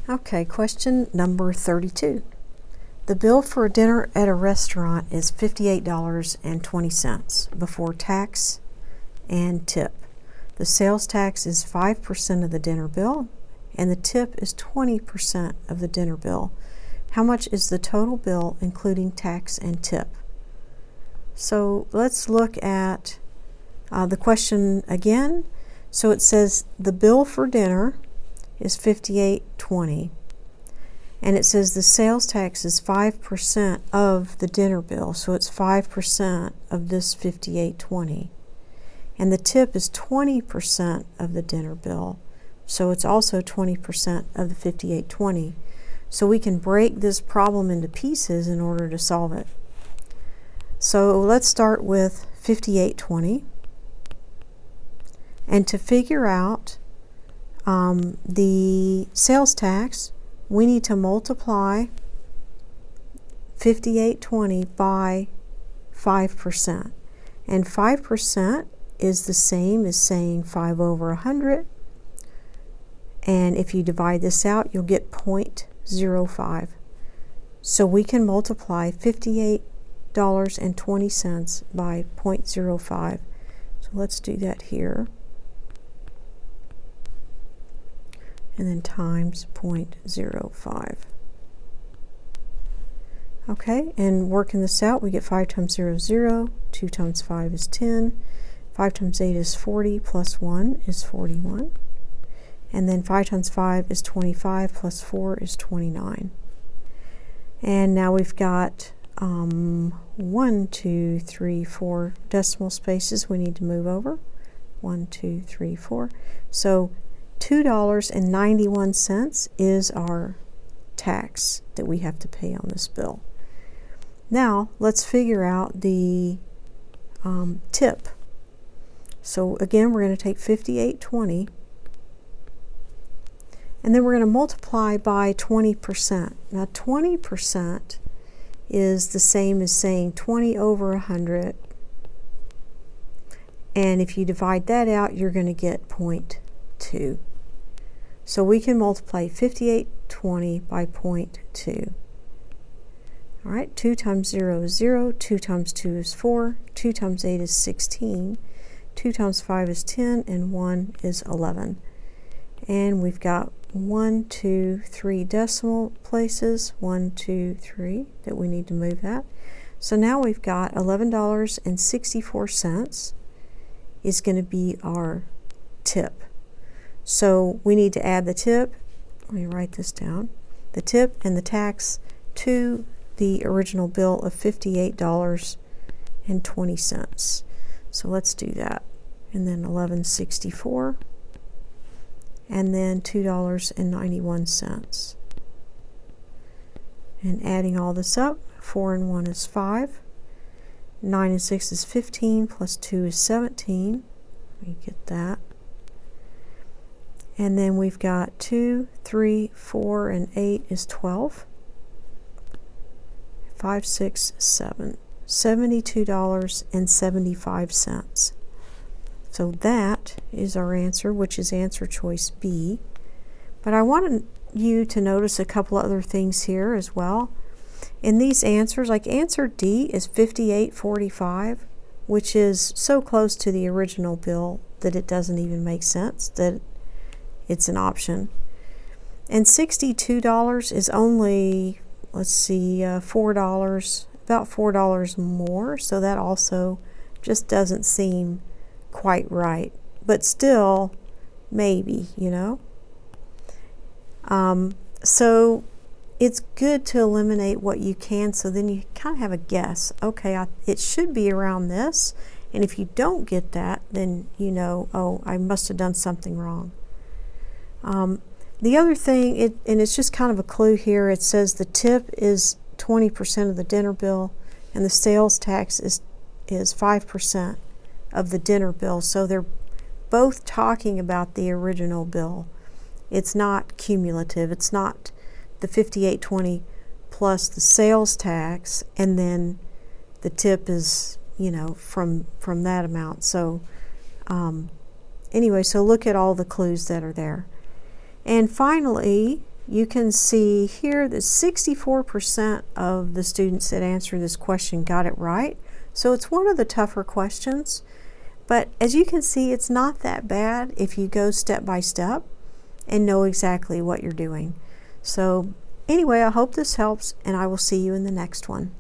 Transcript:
Okay, question number 32. The bill for a dinner at a restaurant is $58.20 before tax and tip. The sales tax is 5% of the dinner bill, and the tip is 20% of the dinner bill. How much is the total bill including tax and tip? So let's look at the question again. So it says the bill for dinner is $58.20, and it says the sales tax is 5% of the dinner bill, so it's 5% of this $58.20, and the tip is 20% of the dinner bill, so it's also 20% of the $58.20. So we can break this problem into pieces in order to solve it. So let's start with $58.20, and to figure out the sales tax, we need to multiply $58.20 by 5%. And 5% is the same as saying 5 over 100. And if you divide this out, you'll get 0.05. So we can multiply $58.20 by 0.05. So let's do that here. And then times 0.05. Okay, and working this out, we get 5 times 0 is 0, 2 times 5 is 10, 5 times 8 is 40, plus 1 is 41. And then 5 times 5 is 25, plus 4 is 29. And now we've got 1, 2, 3, 4 decimal spaces we need to move over. 1, 2, 3, 4. So $2.91 is our tax that we have to pay on this bill. Now let's figure out the tip. So again, we're going to take $58.20, and then we're going to multiply by 20%. Now 20% is the same as saying 20 over 100, and if you divide that out, you're going to get 0.2. So we can multiply $58.20 by 0.2. All right, 2 times 0 is 0, 2 times 2 is 4, 2 times 8 is 16, 2 times 5 is 10, and 1 is 11. And we've got 1, 2, 3 decimal places, 1, 2, 3, that we need to move that. So now we've got $11.64 is going to be our tip. So we need to add the tip, let me write this down, the tip and the tax to the original bill of $58.20. So let's do that. And then $11.64, and then $2.91. And adding all this up, 4 and 1 is 5, 9 and 6 is 15, plus 2 is 17. Let me get that. And then we've got 2, 3, 4, and 8 is 12. 5, 6, 7. $72.75. So that is our answer, which is answer choice B. But I wanted you to notice a couple other things here as well. In these answers, like answer D is $58.45, which is so close to the original bill that it doesn't even make sense that it's an option. And $62 is only, let's see, $4, about $4 more, so that also just doesn't seem quite right. But still, maybe, you know. So it's good to eliminate what you can, so then you kind of have a guess. Okay, it should be around this, and if you don't get that, then you know, oh, I must have done something wrong. The other thing, and it's just kind of a clue here, it says the tip is 20% of the dinner bill, and the sales tax is 5% of the dinner bill. So they're both talking about the original bill. It's not cumulative. It's not the $58.20 plus the sales tax, and then the tip is, you know, from that amount. So anyway, so look at all the clues that are there. And finally, you can see here that 64% of the students that answered this question got it right. So it's one of the tougher questions. But as you can see, it's not that bad if you go step by step and know exactly what you're doing. So anyway, I hope this helps, and I will see you in the next one.